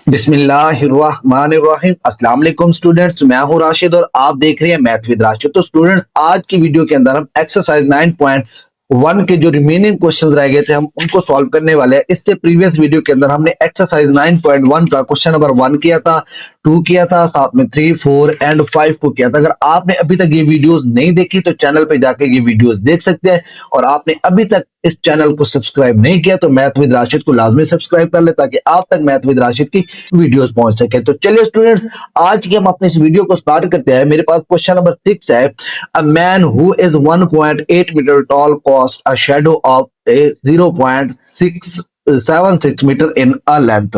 बिस्मिल्लाहिर्रहमानिर्रहीम। अस्सलाम वालेकुम स्टूडेंट्स, मैं हूं राशिद और आप देख रहे हैं मैथ विद राशिद। तो स्टूडेंट्स, आज की वीडियो के अंदर हम एक्सरसाइज 9.1 के जो रिमेनिंग क्वेश्चंस रह गए थे हम उनको सॉल्व करने वाले हैं। इससे प्रीवियस वीडियो के अंदर हमने एक्सरसाइज 9.1 का क्वेश्चन नंबर 1 किया था, 2 किया था, साथ में 3, 4 एंड 5 को किया था। अगर आपने अभी तक ये वीडियोस नहीं देखी तो चैनल पे जाके ये वीडियोस देख सकते हैं, और आपने अभी तक इस चैनल को सब्सक्राइब नहीं किया तो मैथ विद राशिद को लाजमी सब्सक्राइब कर ले ताकि आप तक मैथ विद राशिद की वीडियोस पहुंच सके। तो चलिए स्टूडेंट्स, आज की हम अपने इस वीडियो को स्टार्ट करते हैं। मेरे पास क्वेश्चन नंबर 6 है। A man who is 1.8 metre tall cost a shadow of 0.676 metre in a length.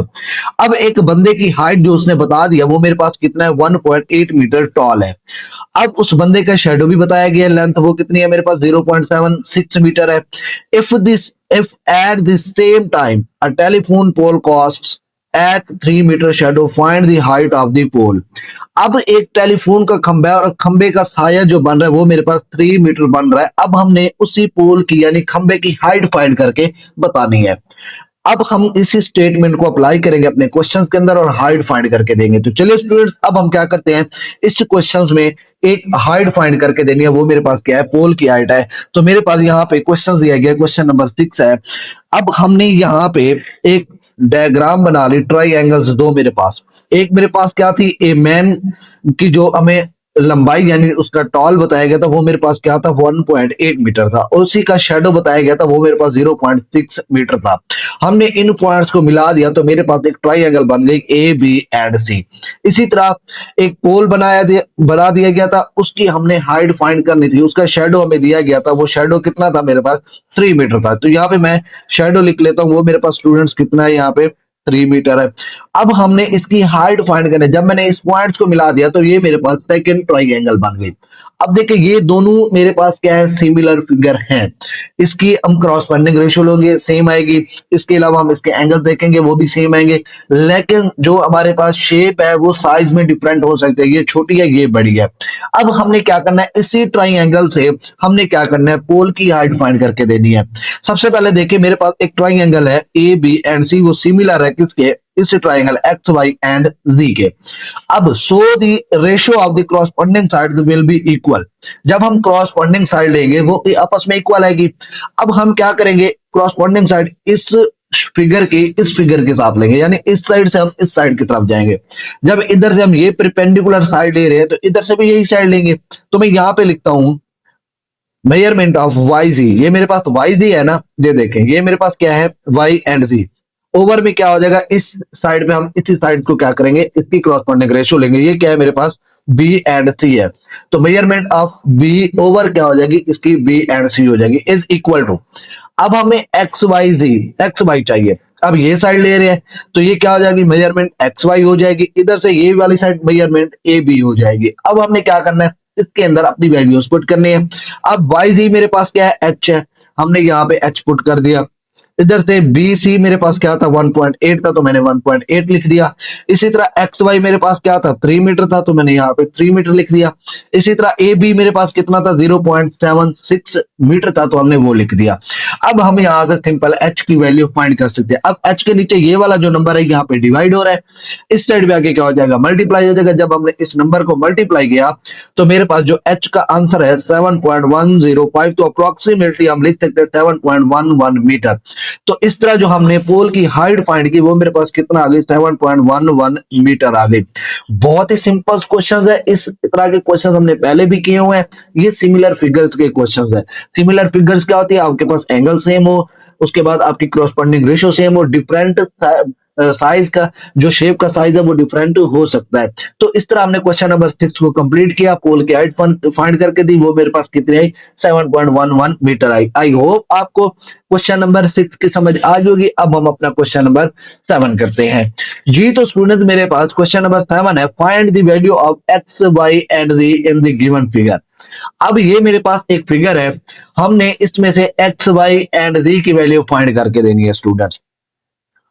अब एक बंदे की हाइट जो उसने बता दिया वो मेरे पास कितना है, 1.8 मीटर टॉल है। अब उस बंदे का शेडो भी बताया गया, लेंथ वो कितनी है, मेरे पास 0.76 मीटर है। If at the same time a telephone pole costs at 3 metre shadow, find the height of the pole. अब एक टेलीफोन का खंबा है और खंबे का साया जो बन रहा है वो मेरे पास 3 मीटर बन रहा है। अब हमने उसी पोल की यानी खंबे की हाइट फाइंड करके बतानी है। अब हम इसी स्टेटमेंट को अप्लाई करेंगे अपने क्वेश्चंस के अंदर और हाइट फाइंड करके देंगे। तो चलिए स्टूडेंट्स, अब हम क्या करते हैं, इस क्वेश्चंस में एक हाइट फाइंड करके देनी है। वो मेरे पास क्या है, पोल की हाइट है। तो मेरे पास यहाँ पे क्वेश्चन दिया गया, क्वेश्चन नंबर 6 है। अब हमने यहाँ पे एक डायग्राम बना ली, ट्राइंगल्स दो मेरे पास। एक मेरे पास क्या थी, ए मैन की जो हमें लंबाई यानी उसका टॉल बताया गया था वो मेरे पास क्या था, 1.8 मीटर था। और उसी का शेडो बताया गया था वो मेरे पास 0.6 मीटर था। हमने इन पॉइंट्स को मिला दिया तो मेरे पास एक ट्राइंगल बन गई ए बी एंड सी। इसी तरह एक पोल बना दिया गया था, उसकी हमने हाइट फाइंड करनी थी। उसका शेडो हमें दिया गया था, वो शेडो कितना था, मेरे पास 3 मीटर था। तो यहाँ पे मैं शेडो लिख लेता हूँ, वो मेरे पास स्टूडेंट्स कितना है, यहाँ पे 3 मीटर है। अब हमने इसकी हाइट फाइंड करनी है। जब मैंने इस पॉइंट्स को मिला दिया तो ये मेरे पास सेकंड ट्राइंगल बन गई। अब देखिए ये दोनों मेरे पास क्या है, सिमिलर फिगर हैं। इसकी हम क्रॉसपेंडिंग रेशियो लेंगे, सेम आएगी। इसके अलावा हम इसके एंगल देखेंगे वो भी सेम आएंगे। लेकिन जो हमारे पास शेप है वो साइज में डिफरेंट हो सकते हैं, ये छोटी है ये बड़ी है। अब हमने क्या करना है, इसी ट्राइंगल से हमने क्या करना है, पोल की हाइट फाइंड करके देनी है। सबसे पहले देखिए मेरे पास एक ट्राइंगल है ए बी एंड सी, वो सिमिलर है किसके, इस ट्राइंगल एक्स वाई एंड जी के। अब so the ratio of the corresponding side will be equal. जब हम क्रॉसपोंडिंग साइड लेंगे वो आपस में इक्वल आएगी। अब हम क्या करेंगे, क्रॉसपोंडिंग साइड इस फिगर के साथ लेंगे, यानी इस साइड से हम इस साइड की तरफ जाएंगे। जब इधर से हम ये परपेंडिकुलर साइड ले रहे हैं तो इधर से भी यही साइड लेंगे। तो मैं यहां पे लिखता हूं मेजरमेंट ऑफ वाई जी। ये मेरे पास वाई जी है ना, ये देखें ये मेरे पास क्या है, वाई एंड जी। ओवर में क्या हो जाएगा, इस साइड में हम इसी साइड को क्या करेंगे, इसकी क्रॉसपोंडिंग रेशियो लेंगे। ये क्या है मेरे पास, बी एंड सी है। तो मेजरमेंट ऑफ बी ओवर क्या हो जाएगी, इसकी बी एंड सी हो जाएगी, इज इक्वल टू। अब हमें x y z, x y चाहिए। अब ये साइड ले रहे हैं तो ये क्या हो जाएगी, मेजरमेंट एक्स वाई हो जाएगी। इधर से ये वाली साइड मेजरमेंट ए बी हो जाएगी। अब हमने क्या करना है, इसके अंदर अपनी वैल्यूज पुट करनी है। अब वाई जी मेरे पास क्या है, एच है, हमने यहाँ पे एच पुट कर दिया। इधर से बी सी मेरे पास क्या था, 1.8 था तो मैंने 1.8 लिख दिया। इसी तरह एक्स वाई मेरे पास क्या था, 3 मीटर था तो मैंने यहाँ पे 3 मीटर लिख दिया। इसी तरह ए बी मेरे पास कितना था, 0.76 मीटर था तो हमने वो लिख दिया। अब हम यहाँ से सिंपल एच की वैल्यू फाइंड कर सकते हैं। अब एच के नीचे ये वाला जो नंबर है यहाँ पे डिवाइड हो रहा है, इस साइड पे आके क्या हो जाएगा, मल्टीप्लाई हो जाएगा। जब हमने इस नंबर को मल्टीप्लाई किया तो मेरे पास जो एच का आंसर है 7.105, तो अप्रोक्सीमेटली हम लिख सकते हैं 7.11 मीटर। तो इस तरह जो हमने पोल की हाइट फाइंड की वो मेरे पास कितना आ गई, 7.11 मीटर आ गई। बहुत ही सिंपल क्वेश्चन है, इस तरह के क्वेश्चन हमने पहले भी किए हुए हैं। ये सिमिलर फिगर्स के क्वेश्चन है। सिमिलर फिगर्स क्या होती है, आपके पास एंगल सेम हो, उसके बाद आपकी क्रॉसपोंडिंग रेशियो सेम हो, डिफरेंट साइज का जो शेप का साइज है वो डिफरेंट हो सकता है। तो इस तरह हमने क्वेश्चन नंबर 6 को कंप्लीट किया, पोल की हाइट फाइंड करके दी, वो मेरे पास कितनी आई, 7.11 मीटर आई। आई होप आपको क्वेश्चन नंबर 6 की समझ आ जाएगी। अब हम अपना क्वेश्चन नंबर 7 करते हैं जी। तो स्टूडेंट मेरे पास क्वेश्चन नंबर 7 है, find the value of x y and z in the given figure. अब ये मेरे पास एक फिगर है, हमने इसमें से एक्स वाई एंड जी की वैल्यू फाइंड करके देनी है स्टूडेंट्स।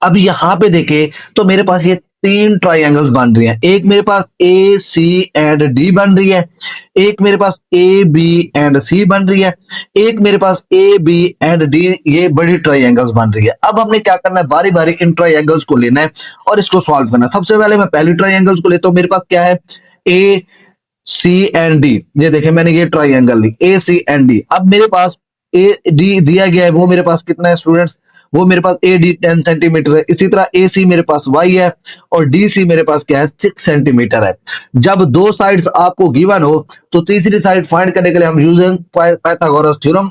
अब यहां पे देखे तो मेरे पास ये तीन ट्राइंगल्स बन रही हैं। एक मेरे पास ए सी एंड डी बन रही है, एक मेरे पास ए बी एंड सी बन रही है, एक मेरे पास ए बी एंड डी, ये बड़ी ट्राइंगल्स बन रही है। अब हमने क्या करना है, बारी बारी इन ट्राइंगल्स को लेना है और इसको सॉल्व करना है। सबसे पहले मैं पहली ट्राइंगल्स को लेता हूं। मेरे पास क्या है, ए सी एंड डी। ये देखें मैंने ये ट्राइंगल ली ए सी एंड डी। अब मेरे पास ए डी दिया गया है, वो मेरे पास कितना है स्टूडेंट्स, वो मेरे पास ए डी 10 सेंटीमीटर है। इसी तरह ए सी मेरे पास वाई है और डी सी मेरे पास क्या है 6 सेंटीमीटर है। जब दो साइड्स आपको गिवन हो तो तीसरी साइड फाइंड करने के लिए हम यूजिंग पाइथागोरस थ्योरम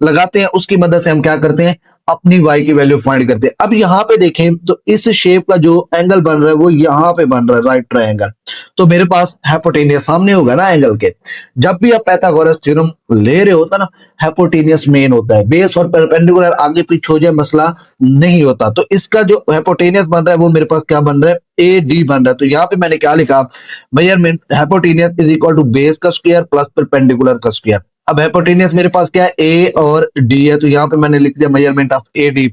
लगाते हैं, उसकी मदद से हम क्या करते हैं, अपनी y की वैल्यू फाइंड करते हैं। अब यहाँ पे देखें तो इस शेप का जो एंगल बन रहा है वो यहाँ पे बन रहा है राइट ट्रायंगल, तो मेरे पास हाइपोटेनियस सामने होगा ना एंगल के। जब भी आप पाइथागोरस थ्योरम ले रहे होता ना, हाइपोटेनियस मेन होता है, बेस और परपेंडिकुलर आगे पीछे हो जाए मसला नहीं होता। तो इसका जो हाइपोटेनियस बन रहा है वो मेरे पास क्या बन रहा है, ए डी बन रहा है। तो यहाँ पे मैंने क्या लिखा, measurement hypotenuse is equal to base का स्क्वायर प्लस परपेंडिकुलर का स्क्वायर। अब हाइपोटेनियस मेरे पास क्या है, ए और डी है, तो यहाँ पे मैंने लिख दिया मेजरमेंट ऑफ ए डी।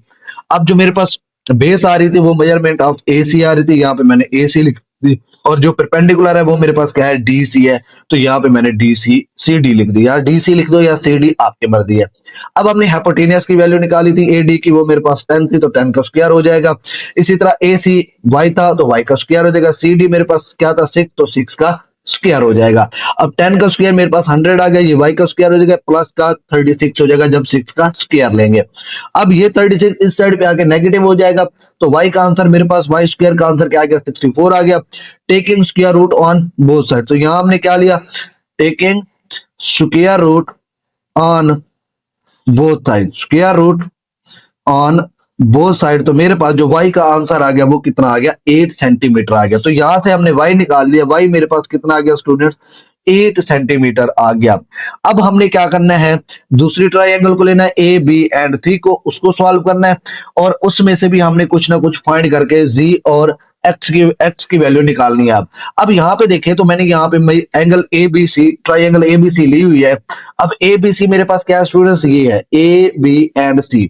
अब जो मेरे पास बेस आ रही थी वो मेजरमेंट ऑफ ए सी आ रही थी, यहाँ पे मैंने ए सी लिख दी, और जो परपेंडिकुलर है वो मेरे पास क्या है, डी सी है, तो यहाँ पे मैंने डी सी सी डी लिख दिया। डी सी लिख दो या सी डी, आपकी मर्जी है। अब हमने हाइपोटेनियस की वैल्यू निकाली थी ए डी की, वो मेरे पास 10 थी, तो 10 का स्क्वायर हो जाएगा। इसी तरह ए सी वाई था तो वाई का स्क्वायर हो जाएगा। सी डी मेरे पास क्या था 6, तो 6 का स्क्वायर हो जाएगा। अब 10 का स्क्वायर मेरे पास 100 आ गया, ये y का स्क्वायर हो जाएगा, प्लस का 36 हो जाएगा जब 6 का स्क्वायर लेंगे। अब ये 36 इस साइड पे आके नेगेटिव हो जाएगा, तो y का आंसर मेरे पास y स्क्वायर का आंसर क्या आ गया 64 आ गया। Taking square root on both side, तो यहां हमने क्या लिया, taking square root on both side, square root on both side. तो मेरे पास जो y का आंसर आ गया वो कितना आ गया, 8 सेंटीमीटर आ गया। तो यहां से हमने y निकाल लिया, y मेरे पास कितना आ गया स्टूडेंट्स, 8 सेंटीमीटर आ गया। अब हमने क्या करना है, दूसरी ट्रायंगल को लेना है ए बी एंड सी को, उसको सॉल्व करना है और उसमें से भी हमने कुछ ना कुछ फाइंड करके z और एक्स की वैल्यू निकालनी है। अब यहाँ पे देखें तो मैंने यहाँ पे angle A B C, triangle A B C ली हुई है। अब ए बी सी मेरे पास क्या है स्टूडेंट्स, ये है ए बी एंड सी।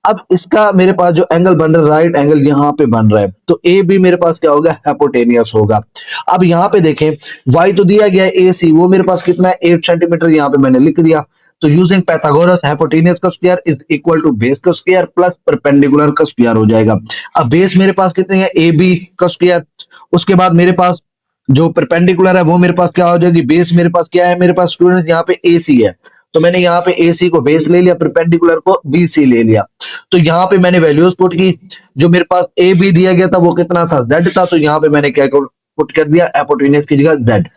अब इसका मेरे पास जो एंगल बन रहा है राइट एंगल यहाँ पे बन रहा है, तो ए बी मेरे पास क्या होगा, हाइपोटेनियस होगा। अब यहाँ पे देखें y तो दिया गया है ए सी, वो मेरे पास कितना है 8 सेंटीमीटर, यहाँ पे मैंने लिख दिया। तो यूजिंग पाइथागोरस हाइपोटेनियस का square is equal to base का स्क्वायर प्लस परपेंडिकुलर का स्क्वायर हो जाएगा। अब बेस मेरे पास कितने है, ए बी का स्क्वायर, उसके बाद मेरे पास जो परपेंडिकुलर है वो मेरे पास क्या हो जाएगी, बेस मेरे पास क्या है, मेरे पास स्टूडेंट यहाँ पे ए सी है, तो मैंने यहाँ पे ए सी को बेस ले लिया, परपेंडिकुलर को बी सी ले लिया। तो यहाँ पे मैंने वैल्यूज पुट की, जो मेरे पास ए बी दिया गया था वो कितना था, जेड था, तो यहाँ पे मैंने क्या पुट कर दिया, हाइपोटेनियस की जगह जेड।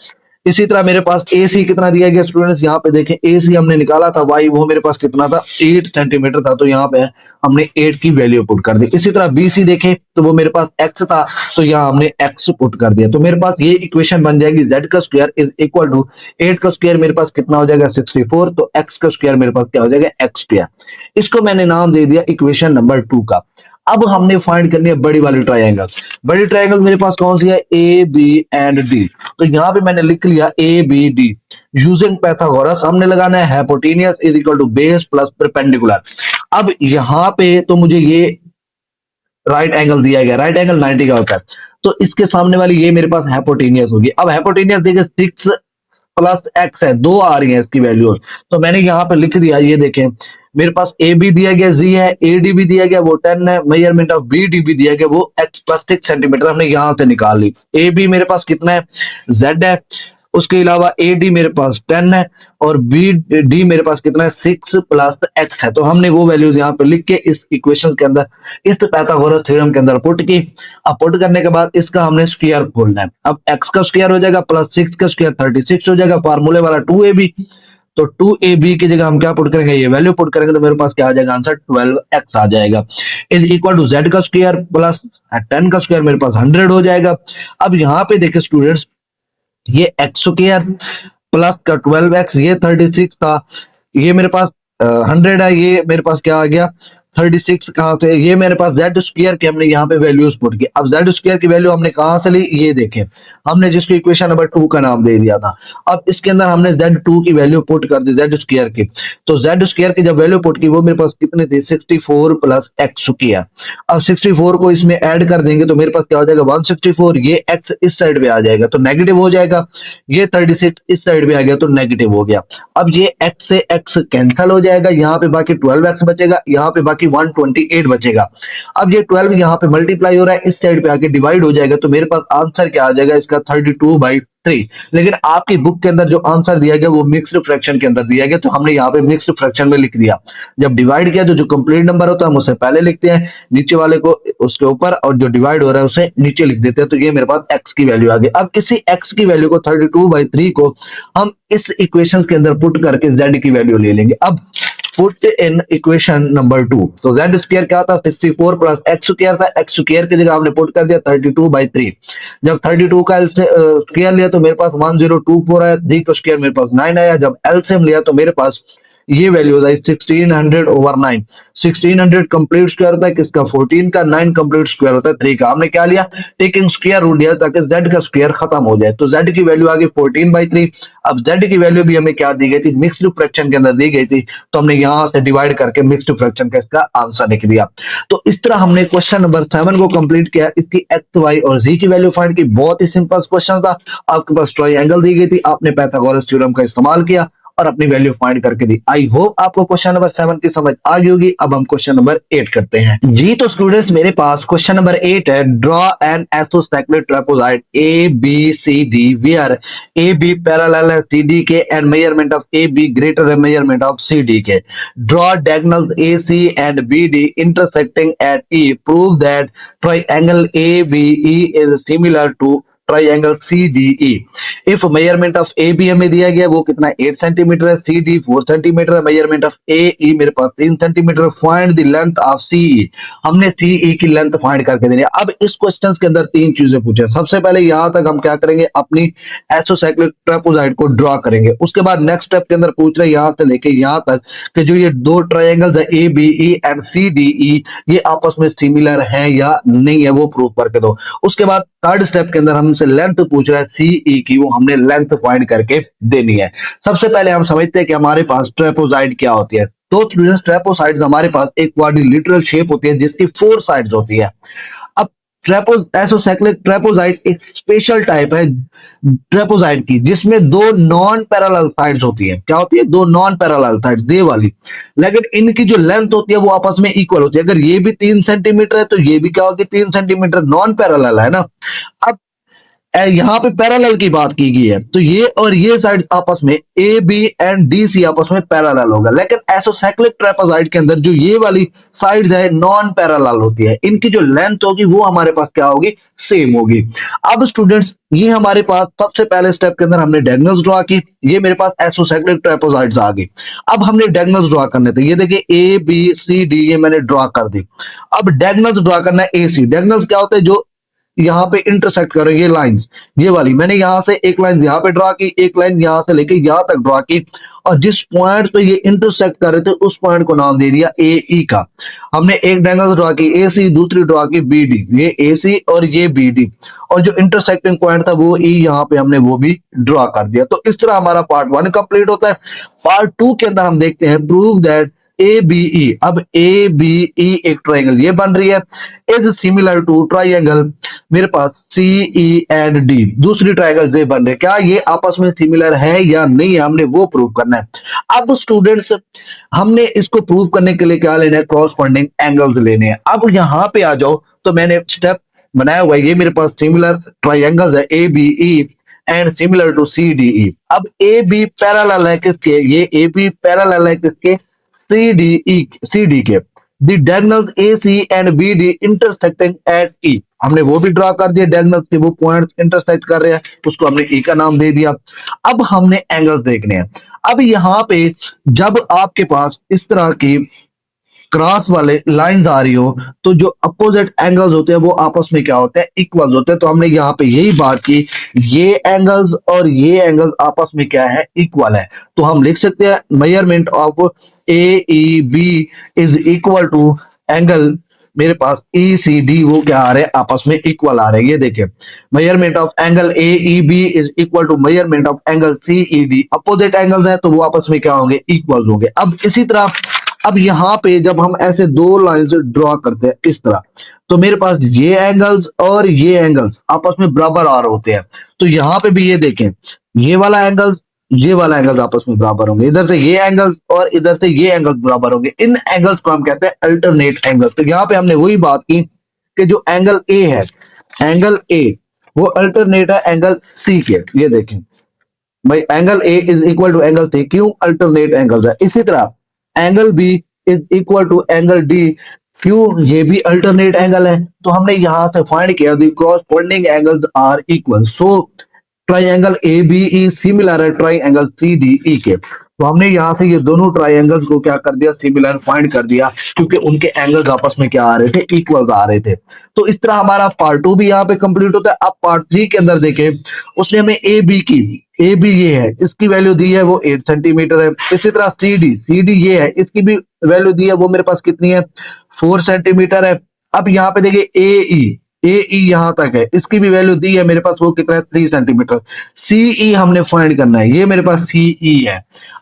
इसी तरह मेरे पास ए सी कितना दिया गया स्टूडेंट्स, यहाँ पे देखें ए सी हमने निकाला था वाई, वो मेरे पास कितना था 8 सेंटीमीटर था, तो यहाँ पे हमने 8 की वैल्यू पुट कर दी। इसी तरह बी सी देखें तो वो मेरे पास एक्स था, तो यहाँ हमने एक्स पुट कर दिया। तो मेरे पास ये इक्वेशन बन जाएगी, जेड का स्क्वायर इज इक्वल टू 8 का स्क्वायर मेरे पास कितना हो जाएगा 64, तो एक्स का स्क्वायर मेरे पास क्या हो जाएगा एक्स स्क्वायर। इसको मैंने नाम दे दिया इक्वेशन नंबर 2 का। अब हमने फाइंड करनी है बड़ी वाली ट्रायंगल। बड़ी ट्रायंगल मेरे पास कौन सी है, ए बी एंड डी। तो यहां पे मैंने लिख लिया A B D. Using Pythagoras हमने लगाना है hypotenuse is equal to base plus perpendicular. अब यहां पे तो मुझे ये राइट एंगल दिया गया, राइट एंगल 90 का होता है, तो इसके सामने वाली ये मेरे पास हाइपोटेनियस होगी। अब हाइपोटेनियस देखिए 6 प्लस एक्स है, 2 आ रही है इसकी वैल्यू, तो मैंने यहाँ पे लिख दिया, ये देखें मेरे पास ए बी दिया गया जी है, ए डी भी दिया गया वो 10 है, मेजरमेंट ऑफ बी डी भी दिया गया वो एक्स प्लस 6 सेंटीमीटर हमने यहां से निकाल ली। ए बी मेरे पास कितना है, जेड है, उसके अलावा ए डी मेरे पास 10 है और बी डी मेरे पास कितना है 6 प्लस एक्स है। तो हमने वो वैल्यूज यहाँ पे लिख के इस इक्वेशन के अंदर, इस पाइथागोरस थ्योरम के अंदर पुट की। अब पुट करने के बाद इसका हमने स्क्वायर खोलना है। अब एक्स का स्क्वायर हो जाएगा प्लस 6 का स्क्वायर 36 हो जाएगा, फार्मूले वाला 2ab, तो 2ab की जगह हम क्या पुट करेंगे, ये वैल्यू पुट करेंगे, तो मेरे पास क्या आ जाएगा आंसर 12x आ जाएगा इज इक्वल टू जेड का स्क्वायर प्लस 10 का स्क्वायर मेरे पास 100 हो जाएगा। अब यहाँ पे देखिए स्टूडेंट्स, ये एक्स स्क्वायर प्लस का 12x, ये 36 था, ये मेरे पास 100 है, ये मेरे पास क्या आ गया 36 कहाँ से, ये मेरे पास जेड स्क्वायर की हमने यहाँ पे वैल्यूज पुट की। अब जेड स्क्वायर की वैल्यू हमने कहाँ से ली, ये देखें, हमने जिसको इक्वेशन नंबर 2 का नाम दे दिया था। अब इसके अंदर हमने Z2 की वैल्यू पुट कर दी, जेड स्क्वायर की। तो जेड स्क्वायर की जब वैल्यू पुट की वो मेरे पास कितनी थी, 64 प्लस एक्स स्क्वायर। अब 64 को इसमें ऐड कर देंगे तो मेरे पास क्या हो जाएगा, 164। ये एक्स इस साइड पे आ जाएगा तो नेगेटिव हो जाएगा, ये 36 इस साइड पे आ गया तो नेगेटिव हो गया। अब ये एक्स से एक्स कैंसिल हो जाएगा, यहाँ पे बाकी 12x बचेगा, यहाँ पे बाकी 128 बचेगा। अब ये 12 यहाँ पे मल्टीप्लाई हो रहा है, इस साइड पे आके डिवाइड हो जाएगा तो मेरे पास आंसर क्या आ जाएगा इसका, 32/3। लेकिन आपकी बुक के अंदर जो आंसर दिया गया वो मिक्स्ड फ्रैक्शन के अंदर दिया गया, तो हमने यहाँ पे मिक्स्ड फ्रैक्शन में लिख दिया। जब डिवाइड किया तो जो कंप्लीट नंबर होता है हम उससे पहले लिखते हैं, नीचे वाले को उसके ऊपर, और जो डिवाइड हो रहा है उसे नीचे लिख देते हैं। तो ये मेरे पास एक्स की वैल्यू आ गई। अब इसी एक्स की वैल्यू को 32/3 को हम इस इक्वेशन के अंदर पुट करके जेड की वैल्यू ले लेंगे। अब पुट इन इक्वेशन नंबर 2, तो जेड स्क्वायर क्या था, 64 प्लस एक्स स्क्वायर था, एक्स स्क्वायर की जगह हमने पुट कर दिया 32/3। जब 32 का स्क्वायर लिया तो मेरे पास 1024 आया, 3 का स्क्वायर मेरे पास 9 आया। जब एलसीएम लिया तो मेरे पास ये वैल्यू आई 1600/9। 1600 कंप्लीट स्क्वायर होता है किसका, 14 का, 9 कंप्लीट स्क्वायर होता है 3 का। हमने क्या लिया, टेकिंग स्क्वायर रूट लिया ताकि z का स्क्वायर खत्म हो जाए। तो z की वैल्यू आ गई 14/3। अब z की वैल्यू भी हमें क्या दी गई थी, मिक्स्ड फ्रैक्शन के अंदर दी गई थी, तो हमने यहां से डिवाइड करके मिक्स्ड फ्रैक्शन का इसका आंसर लिख दिया। तो इस तरह हमने क्वेश्चन नंबर 7 को कंप्लीट किया। इसकी एक्स, वाई और z की वैल्यू फाइंड की। बहुत ही सिंपल क्वेश्चन था। आपके पास ट्रायंगल दी गई थी, आपने पाइथागोरस थ्योरम का इस्तेमाल किया और अपनी वैल्यू फाइंड करके दी। आई होप आपको क्वेश्चन नंबर 7 की समझ आ गई होगी। अब हम क्वेश्चन नंबर 8 करते हैं जी। तो स्टूडेंट्स मेरे पास क्वेश्चन नंबर 8 है, draw an isosceles trapezoid A B C D where A B parallel है सी डी के and measurement of A B greater than measurement of C D के। Draw diagonals A C and B D intersecting at E. Prove that triangle A B E is similar to triangle CDE। If measurement of A B हमें दिया गया वो कितना 8 centimetre है, C D 4 centimetre है, measurement of AE मेरे पास 3 centimetre. Find the length of CE। हमने CE की लेंथ फाइंड करके देनी है। अब इस क्वेश्चन के अंदर 3 चीजें पूछे। सबसे पहले यहां तक हम क्या करेंगे, अपनी आइसोसेलेस ट्रापेजॉइड को ड्रॉ करेंगे। उसके बाद नेक्स्ट स्टेप के अंदर पूछ रहे यहां से लेके यहां तक कि जो ये दो ट्राइंगल्स है ABE एंड CDE ये आपस में सिमिलर है या नहीं है वो प्रूव करके दो। उसके बाद थर्ड स्टेप के अंदर हमसे लेंथ पूछ रहा है CE की, वो हमने लेंथ फाइंड करके देनी है। सबसे पहले हम समझते हैं कि हमारे पास ट्रेपोजाइड क्या होती है। तो ट्रेपोसाइड हमारे पास एक क्वाड्रिलेटरल शेप होती है जिसकी 4 साइड्स होती है। अब आइसोसेलेस ट्रेपोजाइड एक स्पेशल टाइप है ट्रेपोजाइड की जिसमें 2 नॉन पैरेलल साइड्स होती है। क्या होती है, 2 नॉन पैरेलल साइड्स, ये वाली। लेकिन इनकी जो लेंथ होती है वो आपस में इक्वल होती है। अगर ये भी 3 सेंटीमीटर है तो ये भी क्या होती है, 3 सेंटीमीटर। नॉन पैरेलल है ना। अब यहाँ पे पैरेलल की बात की गई है तो ये और ये साइड आपस में A B and D C आपस में पैरेलल होगा। लेकिन आइसोसेलेस ट्रेपेजॉइड के अंदर जो ये वाली साइड है नॉन पैरेलल होती है। इनकी जो लेंथ होगी वो हमारे पास क्या होगी, सेम होगी। अब स्टूडेंट्स ये हमारे पास सबसे पहले स्टेप के अंदर हमने डायगोनल्स ड्रॉ की। ये मेरे पास आइसोसेलेस ट्रेपेजॉइड्स आ गई। अब हमने डायगोनल्स ड्रॉ करने थे। ये देखिए ए बी सी डी ये मैंने ड्रॉ कर दी। अब डायगोनल्स ड्रॉ करना है AC। डायगोनल्स क्या होते हैं, जो यहाँ पे इंटरसेक्ट करो, ये लाइंस, ये वाली। मैंने यहां से एक लाइन यहाँ पे ड्रॉ की, एक लाइन यहां से लेके यहां तक ड्रॉ की, और जिस पॉइंट पे ये इंटरसेक्ट कर रहे थे उस पॉइंट को नाम दे दिया AE का। हमने एक डायगोनल ड्रॉ की AC, दूसरी ड्रॉ की BD। ये AC और ये BD, और जो इंटरसेक्टिंग पॉइंट था वो E, यहाँ पे हमने वो भी ड्रॉ कर दिया। तो इस तरह हमारा पार्ट 1 कंप्लीट होता है। पार्ट 2 के अंदर हम देखते हैं प्रूव दैट ABE। अब ABE एक ट्राइंगल ये बन रही है, इज सिमिलर टू ट्राइंगल मेरे पास CE एंड D। दूसरी ट्राइंगल ये बन रहे, क्या ये आपस में सिमिलर है या नहीं है, हमने वो प्रूव करना है। अब स्टूडेंट्स हमने इसको प्रूव करने के लिए क्या लेना है, कॉरस्पॉन्डिंग एंगल्स लेने हैं। अब यहां पे आ जाओ तो मैंने स्टेप बनाया हुआ है। ये मेरे पास सिमिलर ट्राइंगल्स है ABE and similar to CDE। अब AB पैरेलल है किसके, ये AB पैरेलल है किसके, CD के। The diagonals AC and BD intersecting at E। हमने वो भी ड्रॉ कर दिया, डायगोनल्स के वो पॉइंट इंटरसेक्ट कर रहे हैं, उसको हमने E का नाम दे दिया। अब हमने एंगल्स देखने हैं। अब यहाँ पे जब आपके पास इस तरह की क्रॉस वाले लाइंस आ रही हो तो जो अपोजिट एंगल्स होते हैं वो आपस में क्या होते हैं, इक्वल होते हैं। तो हमने यहाँ पे यही बात की, ये एंगल्स और ये एंगल्स आपस में क्या है, इक्वल है। तो हम लिख सकते हैं measurement of A E B is equal to angle, मेरे पास ई सी डी वो क्या आ रहे हैं, आपस में इक्वल आ रहे हैं। ये देखिए, measurement of angle A E B is equal to measurement of angle C E D. Opposite angles हैं तो वो आपस में क्या होंगे, इक्वल होंगे। अब इसी तरह, अब यहाँ पे जब हम ऐसे दो लाइन से ड्रॉ करते हैं इस तरह, तो मेरे पास ये एंगल्स और ये एंगल्स आपस में बराबर आ रहे होते हैं। तो यहाँ पे भी ये देखें, ये वाला एंगल, ये वाला एंगल आपस में बराबर होंगे, इधर से ये एंगल और इधर से ये एंगल बराबर होंगे। इन एंगल्स को हम कहते हैं अल्टरनेट एंगल्स। तो यहाँ पे हमने वही बात की कि जो एंगल ए है, एंगल ए वो अल्टरनेट है एंगल सी के। ये देखें भाई, angle A is equal to angle C, क्यों, अल्टरनेट एंगल्स है। इसी तरह angle B is equal to angle D, क्यों, ये भी अल्टरनेट एंगल है। तो हमने यहां से फाइंड किया the corresponding angles are equal, so triangle A B E similar है ट्राइंगल सी डी ई के। तो हमने यहाँ से ये दोनों ट्राइंगल्स को क्या कर दिया, सिमिलर फाइंड कर दिया, क्योंकि उनके एंगल्स आपस में क्या आ रहे थे, इक्वल आ रहे थे। तो इस तरह हमारा पार्ट 2 भी यहाँ पे कंप्लीट होता है। अब पार्ट 3 के अंदर देखें, उसने हमें ए बी की, ए बी ये है, इसकी वैल्यू दी है वो 8 सेंटीमीटर है। इसी तरह सी डी ये है, इसकी भी वैल्यू दी है वो मेरे पास कितनी है, 4 सेंटीमीटर है। अब यहाँ पे देखिए ए ई यहां तक है, इसकी भी वैल्यू दी है मेरे पास, वो कितना है, 3 सेंटीमीटर। सीई हमने फाइंड करना है, ये मेरे पास सीई है।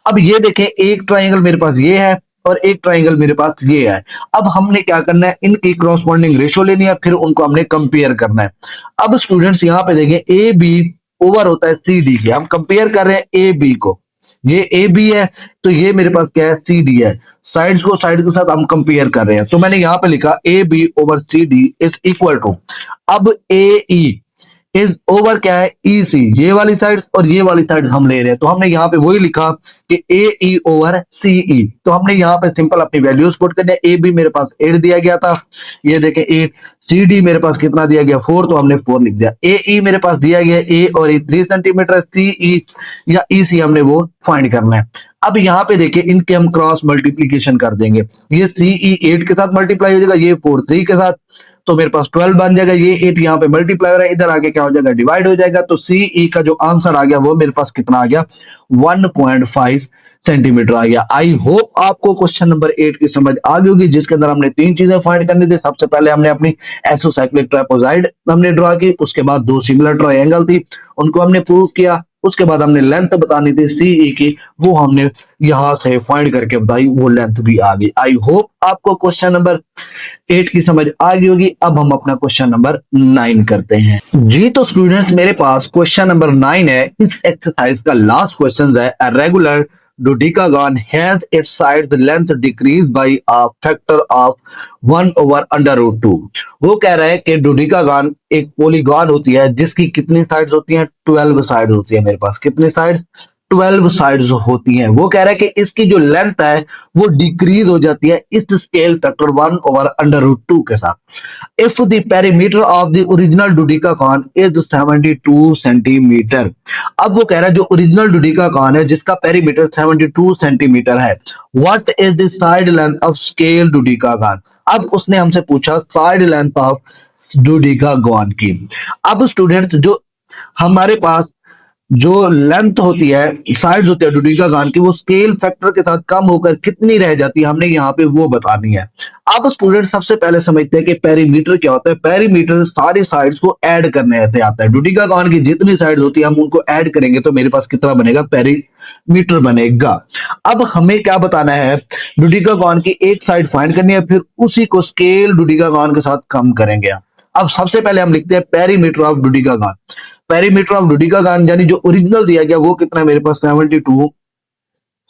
अब ये देखें, एक ट्राइंगल मेरे पास ये है और एक ट्राइंगल मेरे पास ये है। अब हमने क्या करना है, इनकी क्रॉसपॉन्डिंग रेशो लेनी है, फिर उनको हमने कंपेयर करना है। अब स्टूडेंट्स यहाँ पे देखें, ए बी ओवर होता है सी डी के, हम कंपेयर कर रहे हैं ए बी को, ये ए बी है तो ये मेरे पास क्या है, सी डी है। साइड्स को साइड के साथ हम कंपेयर कर रहे हैं, तो मैंने यहां पे लिखा A B over C D is equal to, अब ए ई इज ओवर क्या है, ई सी, ये वाली साइड और ये वाली साइड हम ले रहे हैं। तो हमने यहाँ पे वही लिखा कि ए ई ओवर सी ई। तो हमने यहाँ पे सिंपल अपनी वैल्यूज पुट करने, ए बी मेरे पास 8 दिया गया था, ये देखें 8, सी डी मेरे पास कितना दिया गया, 4, तो हमने 4 लिख दिया। ए ई मेरे पास दिया गया ए और ए 3 सेंटीमीटर, सी ई या ई सी हमने वो फाइंड करना है। अब यहाँ पे देखिए, इनके हम क्रॉस मल्टीप्लीकेशन कर देंगे, ये सी ई 8 के साथ मल्टीप्लाई हो जाएगा, ये 4 3 के साथ, तो मेरे पास 12 बन जाएगा। ये 8 यहाँ पे मल्टीप्लाई हो रहा है, इधर आगे क्या हो जाएगा, डिवाइड हो जाएगा। तो सीई का जो आंसर आ गया वो मेरे पास कितना आ गया, 1.5 सेंटीमीटर आ गया। आई होप आपको क्वेश्चन नंबर 8 की समझ आ गई होगी, जिसके अंदर हमने 3 चीजें फाइंड करनी थी। सबसे पहले हमने अपनी एसोसाइक्लिक ट्राइपोजाइड हमने ड्रॉ की, उसके बाद 2 सिमिलर ट्रायंगल थी, उनको हमने प्रूव किया। उसके बाद हमने लेंथ बतानी थी सीई की, वो हमने यहां से फाइंड करके बताई, वो लेंथ भी आ गई। आई होप आपको क्वेश्चन नंबर 8 की समझ आ गई होगी। अब हम अपना क्वेश्चन नंबर 9 करते हैं जी। तो स्टूडेंट्स, मेरे पास क्वेश्चन नंबर 9 है। इस एक्सरसाइज का लास्ट क्वेश्चन है, a regular dodecagon has its sides length decreased by a factor of 1/√2। वो कह रहा है कि डोडिकागॉन एक पॉलीगॉन होती है जिसकी कितनी साइड्स होती हैं, 12 साइड होती है। मेरे पास कितनी साइड, 12 साइड्स होती हैं। वो कह रहा है कि इसकी जो लेंथ है वो डिक्रीज हो जाती है इस स्केल फैक्टर 1/√2 के साथ। If the perimeter of the original dodecagon is 72 centimetre. अब वो कह रहा है जो ओरिजिनल डोडिकागॉन है जिसका पेरीमीटर 72 सेंटीमीटर है, what is the side length of scale dodecagon. अब उसने हमसे पूछा साइड लेंथ ऑफ डोडिकागॉन की। अब स्टूडेंट्स, जो हमारे पास जो लेंथ होती है, साइड्स होती है डोडिकागॉन की, वो स्केल फैक्टर के साथ कम होकर कितनी रह जाती है, हमने यहाँ पे वो बतानी है। अब स्टूडेंट सबसे पहले समझते हैं कि पेरीमीटर क्या होता है। पेरीमीटर सारी साइड्स को ऐड करने से आता है। डोडिकागॉन की जितनी साइड्स होती है हम उनको ऐड करेंगे तो मेरे पास कितना बनेगा, पेरीमीटर बनेगा। अब हमें क्या बताना है, डोडिकागॉन की एक साइड फाइंड करनी है, फिर उसी को स्केल डोडिकागॉन के साथ कम करेंगे। अब सबसे पहले हम लिखते हैं पेरीमीटर ऑफ डोडिकागॉन। पेरीमीटर ऑफ डोडिकागॉन यानी जो ओरिजिनल दिया गया वो कितना है, मेरे पास 72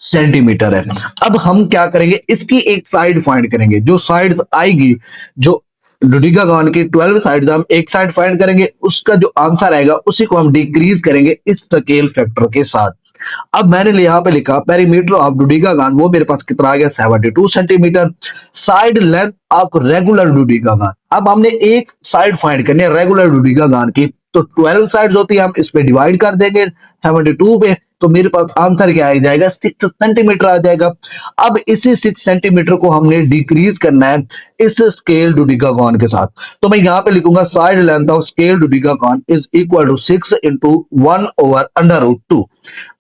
सेंटीमीटर है। अब हम क्या करेंगे, इसकी एक साइड फाइंड करेंगे। जो साइड आएगी, जो डोडिकागॉन की 12 साइड, हम एक साइड फाइंड करेंगे, उसका जो आंसर आएगा उसी को हम डिक्रीज करेंगे इस स्केल फैक्टर के साथ। अब मैंने यहाँ पे लिखा पेरीमीटर ऑफ डोडिकागॉन, वो मेरे पास कितना आ गया, 72 centimetre. Side length of regular dodecagon, अब हमने एक साइड फाइंड करनी है रेगुलर डोडिकागॉन की, तो 12 साइड्स होती है, हम इस पे डिवाइड कर देंगे 72 पे, तो मेरे पास आंसर क्या आ जाएगा, 6 सेंटीमीटर आ जाएगा। अब इसी 6 सेंटीमीटर को हमने डिक्रीज करना है इस स्केल डुडिकागॉन के साथ। तो मैं यहाँ पे लिखूंगा side length of scale dodecagon is equal to 6 into 1/√2।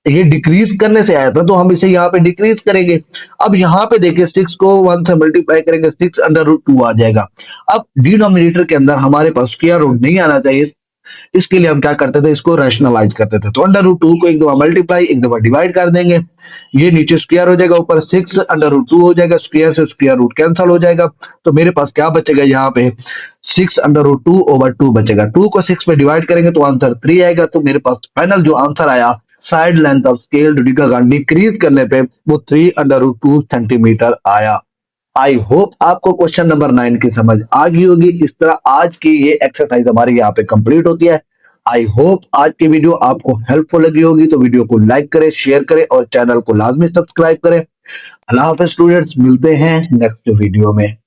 ये डिक्रीज करने से आया था तो हम इसे यहाँ पे डिक्रीज करेंगे। अब यहाँ पे देखिए 6 को 1 से मल्टीप्लाई करेंगे, 6/√2 आ जाएगा। अब डिनोमिनेटर के अंदर हमारे पास स्क्वायर रूट नहीं आना चाहिए, इसके लिए हम क्या करते थे, इसको रैशनलाइज करते थे। तो √2 को एक दफा मल्टीप्लाई, एक दफा डिवाइड कर देंगे, ये नीचे स्क्वायर हो जाएगा, ऊपर 6/√2 हो जाएगा, स्क्वायर से स्क्वायर रूट कैंसिल हो जाएगा। तो मेरे पास क्या बचेगा, यहाँ पे 6/2/2 बचेगा। 2 को 6 पे डिवाइड करेंगे तो आंसर 3 आएगा। तो मेरे पास फाइनल जो आंसर आया side length of scale dodecagon decrease करने पे वो 3/2 सेंटीमीटर आया। आई होप आपको क्वेश्चन नंबर 9 की समझ आ गई होगी। इस तरह आज की ये एक्सरसाइज हमारी यहाँ पे कंप्लीट होती है। आई होप आज की वीडियो आपको हेल्पफुल लगी होगी। तो वीडियो को लाइक करें, शेयर करें और चैनल को लाजमी सब्सक्राइब करें। अल्लाह हाफिज स्टूडेंट्स, मिलते हैं नेक्स्ट वीडियो में।